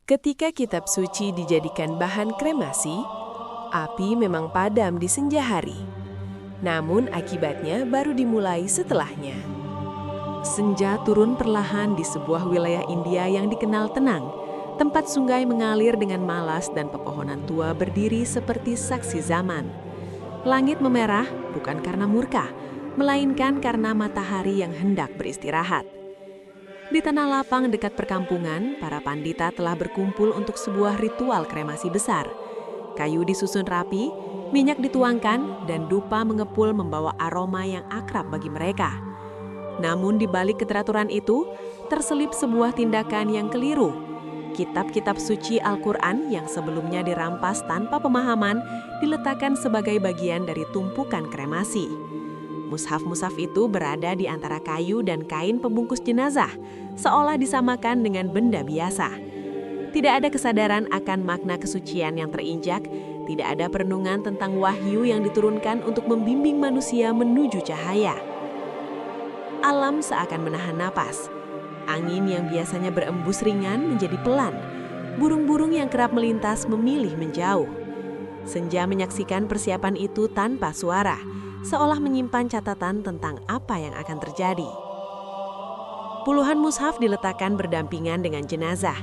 Ketika kitab suci dijadikan bahan kremasi, api memang padam di senja hari. Namun akibatnya baru dimulai setelahnya. Senja turun perlahan di sebuah wilayah India yang dikenal tenang, tempat sungai mengalir dengan malas dan pepohonan tua berdiri seperti saksi zaman. Langit memerah bukan karena murka, melainkan karena matahari yang hendak beristirahat. Di tanah lapang dekat perkampungan, para pandita telah berkumpul untuk sebuah ritual kremasi besar. Kayu disusun rapi, minyak dituangkan, dan dupa mengepul membawa aroma yang akrab bagi mereka. Namun di balik keteraturan itu, terselip sebuah tindakan yang keliru. Kitab-kitab suci Al-Quran yang sebelumnya dirampas tanpa pemahaman diletakkan sebagai bagian dari tumpukan kremasi. Mushaf-mushaf itu berada di antara kayu dan kain pembungkus jenazah, seolah disamakan dengan benda biasa. Tidak ada kesadaran akan makna kesucian yang terinjak, tidak ada perenungan tentang wahyu yang diturunkan untuk membimbing manusia menuju cahaya. Alam seakan menahan napas. Angin yang biasanya berembus ringan menjadi pelan. Burung-burung yang kerap melintas memilih menjauh. Senja menyaksikan persiapan itu tanpa suara, seolah menyimpan catatan tentang apa yang akan terjadi. Puluhan mushaf diletakkan berdampingan dengan jenazah.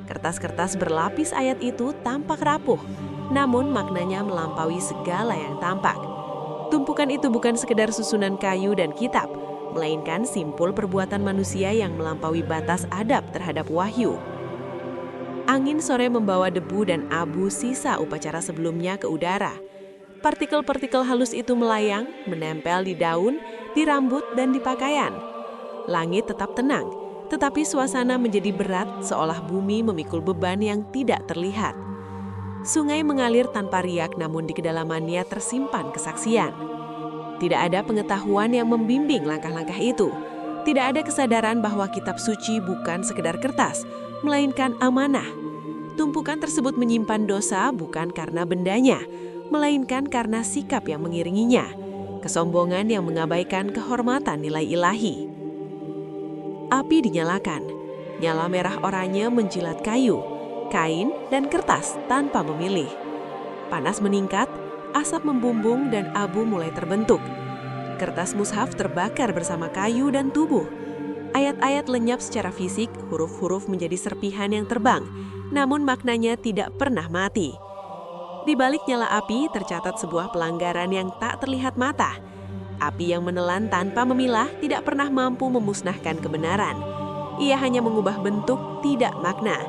Kertas-kertas berlapis ayat itu tampak rapuh, namun maknanya melampaui segala yang tampak. Tumpukan itu bukan sekedar susunan kayu dan kitab, melainkan simpul perbuatan manusia yang melampaui batas adab terhadap wahyu. Angin sore membawa debu dan abu sisa upacara sebelumnya ke udara. Partikel-partikel halus itu melayang, menempel di daun, di rambut, dan di pakaian. Langit tetap tenang, tetapi suasana menjadi berat seolah bumi memikul beban yang tidak terlihat. Sungai mengalir tanpa riak, namun di kedalamannya tersimpan kesaksian. Tidak ada pengetahuan yang membimbing langkah-langkah itu. Tidak ada kesadaran bahwa kitab suci bukan sekedar kertas, melainkan amanah. Tumpukan tersebut menyimpan dosa bukan karena bendanya, melainkan karena sikap yang mengiringinya, kesombongan yang mengabaikan kehormatan nilai ilahi. Api dinyalakan, nyala merah oranye menjilat kayu, kain, dan kertas tanpa memilih. Panas meningkat, asap membumbung dan abu mulai terbentuk. Kertas mushaf terbakar bersama kayu dan tubuh. Ayat-ayat lenyap secara fisik, huruf-huruf menjadi serpihan yang terbang, namun maknanya tidak pernah mati. Di balik nyala api tercatat sebuah pelanggaran yang tak terlihat mata. Api yang menelan tanpa memilah tidak pernah mampu memusnahkan kebenaran. Ia hanya mengubah bentuk, tidak makna.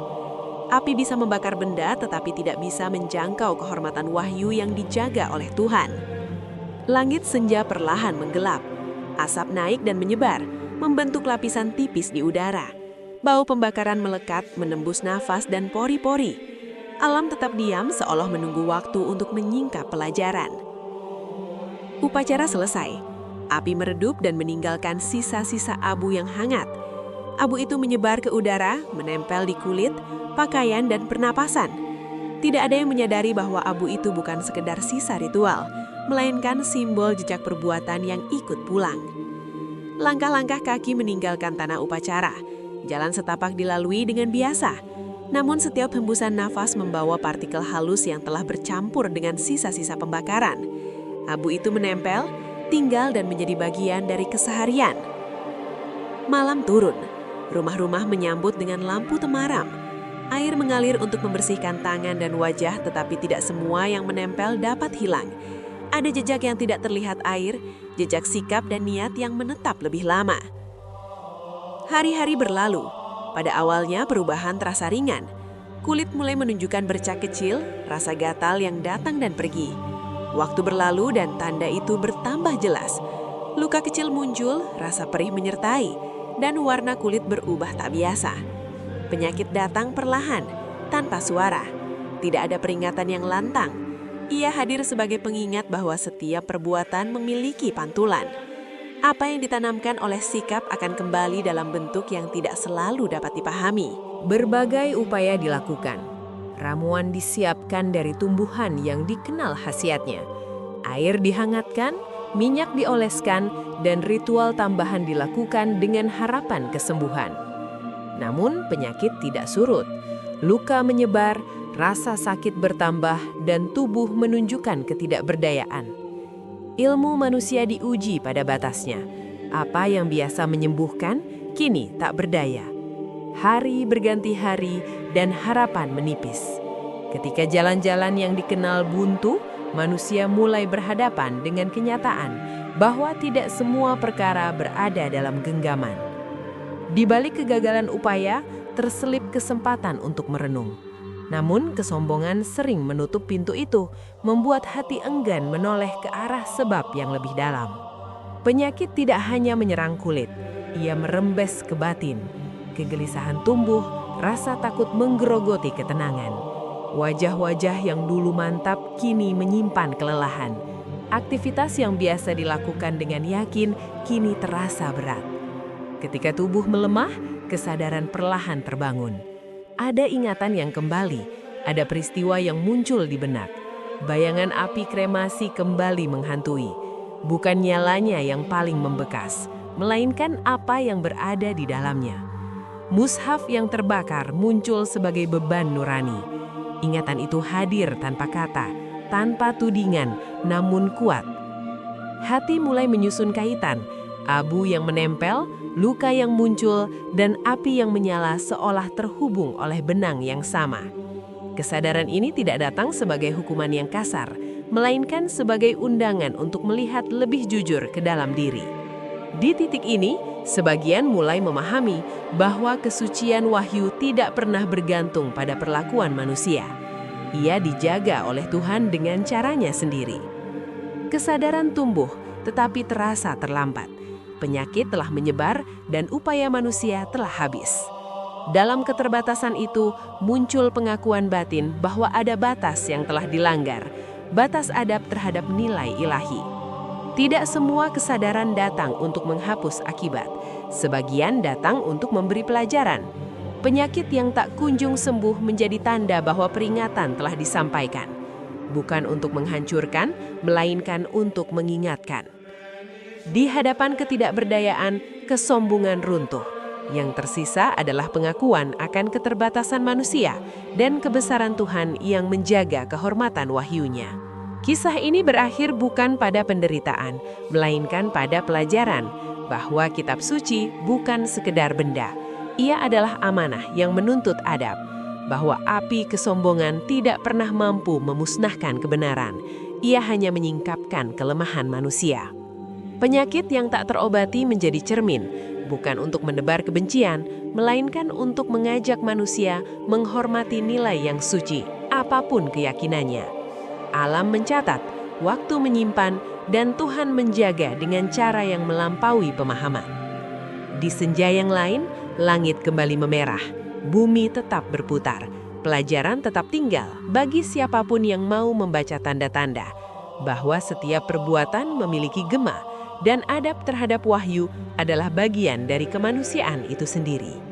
Api bisa membakar benda tetapi tidak bisa menjangkau kehormatan wahyu yang dijaga oleh Tuhan. Langit senja perlahan menggelap. Asap naik dan menyebar, membentuk lapisan tipis di udara. Bau pembakaran melekat, menembus nafas dan pori-pori. Alam tetap diam seolah menunggu waktu untuk menyingkap pelajaran. Upacara selesai. Api meredup dan meninggalkan sisa-sisa abu yang hangat. Abu itu menyebar ke udara, menempel di kulit, pakaian, dan pernapasan. Tidak ada yang menyadari bahwa abu itu bukan sekedar sisa ritual, melainkan simbol jejak perbuatan yang ikut pulang. Langkah-langkah kaki meninggalkan tanah upacara. Jalan setapak dilalui dengan biasa. Namun setiap hembusan nafas membawa partikel halus yang telah bercampur dengan sisa-sisa pembakaran. Abu itu menempel, tinggal dan menjadi bagian dari keseharian. Malam turun, rumah-rumah menyambut dengan lampu temaram. Air mengalir untuk membersihkan tangan dan wajah, tetapi tidak semua yang menempel dapat hilang. Ada jejak yang tidak terlihat air, jejak sikap dan niat yang menetap lebih lama. Hari-hari berlalu. Pada awalnya perubahan terasa ringan. Kulit mulai menunjukkan bercak kecil, rasa gatal yang datang dan pergi. Waktu berlalu dan tanda itu bertambah jelas. Luka kecil muncul, rasa perih menyertai, dan warna kulit berubah tak biasa. Penyakit datang perlahan, tanpa suara. Tidak ada peringatan yang lantang. Ia hadir sebagai pengingat bahwa setiap perbuatan memiliki pantulan. Apa yang ditanamkan oleh sikap akan kembali dalam bentuk yang tidak selalu dapat dipahami. Berbagai upaya dilakukan. Ramuan disiapkan dari tumbuhan yang dikenal khasiatnya. Air dihangatkan, minyak dioleskan, dan ritual tambahan dilakukan dengan harapan kesembuhan. Namun penyakit tidak surut. Luka menyebar, rasa sakit bertambah, dan tubuh menunjukkan ketidakberdayaan. Ilmu manusia diuji pada batasnya. Apa yang biasa menyembuhkan, kini tak berdaya. Hari berganti hari dan harapan menipis. Ketika jalan-jalan yang dikenal buntu, manusia mulai berhadapan dengan kenyataan bahwa tidak semua perkara berada dalam genggaman. Di balik kegagalan upaya, terselip kesempatan untuk merenung. Namun kesombongan sering menutup pintu itu, membuat hati enggan menoleh ke arah sebab yang lebih dalam. Penyakit tidak hanya menyerang kulit, ia merembes ke batin. Kegelisahan tumbuh, rasa takut menggerogoti ketenangan. Wajah-wajah yang dulu mantap kini menyimpan kelelahan. Aktivitas yang biasa dilakukan dengan yakin kini terasa berat. Ketika tubuh melemah, kesadaran perlahan terbangun. Ada ingatan yang kembali, ada peristiwa yang muncul di benak. Bayangan api kremasi kembali menghantui. Bukan nyalanya yang paling membekas, melainkan apa yang berada di dalamnya. Mushaf yang terbakar muncul sebagai beban nurani. Ingatan itu hadir tanpa kata, tanpa tudingan, namun kuat. Hati mulai menyusun kaitan, abu yang menempel, luka yang muncul, dan api yang menyala seolah terhubung oleh benang yang sama. Kesadaran ini tidak datang sebagai hukuman yang kasar, melainkan sebagai undangan untuk melihat lebih jujur ke dalam diri. Di titik ini, sebagian mulai memahami bahwa kesucian wahyu tidak pernah bergantung pada perlakuan manusia. Ia dijaga oleh Tuhan dengan caranya sendiri. Kesadaran tumbuh, tetapi terasa terlambat. Penyakit telah menyebar dan upaya manusia telah habis. Dalam keterbatasan itu, muncul pengakuan batin bahwa ada batas yang telah dilanggar, batas adab terhadap nilai ilahi. Tidak semua kesadaran datang untuk menghapus akibat, sebagian datang untuk memberi pelajaran. Penyakit yang tak kunjung sembuh menjadi tanda bahwa peringatan telah disampaikan. Bukan untuk menghancurkan, melainkan untuk mengingatkan. Di hadapan ketidakberdayaan, kesombongan runtuh. Yang tersisa adalah pengakuan akan keterbatasan manusia dan kebesaran Tuhan yang menjaga kehormatan wahyunya. Kisah ini berakhir bukan pada penderitaan, melainkan pada pelajaran bahwa kitab suci bukan sekedar benda. Ia adalah amanah yang menuntut adab, bahwa api kesombongan tidak pernah mampu memusnahkan kebenaran. Ia hanya menyingkapkan kelemahan manusia. Penyakit yang tak terobati menjadi cermin, bukan untuk menebar kebencian, melainkan untuk mengajak manusia menghormati nilai yang suci, apapun keyakinannya. Alam mencatat, waktu menyimpan, dan Tuhan menjaga dengan cara yang melampaui pemahaman. Di senja yang lain, langit kembali memerah, bumi tetap berputar, pelajaran tetap tinggal bagi siapapun yang mau membaca tanda-tanda, bahwa setiap perbuatan memiliki gema, dan adab terhadap wahyu adalah bagian dari kemanusiaan itu sendiri.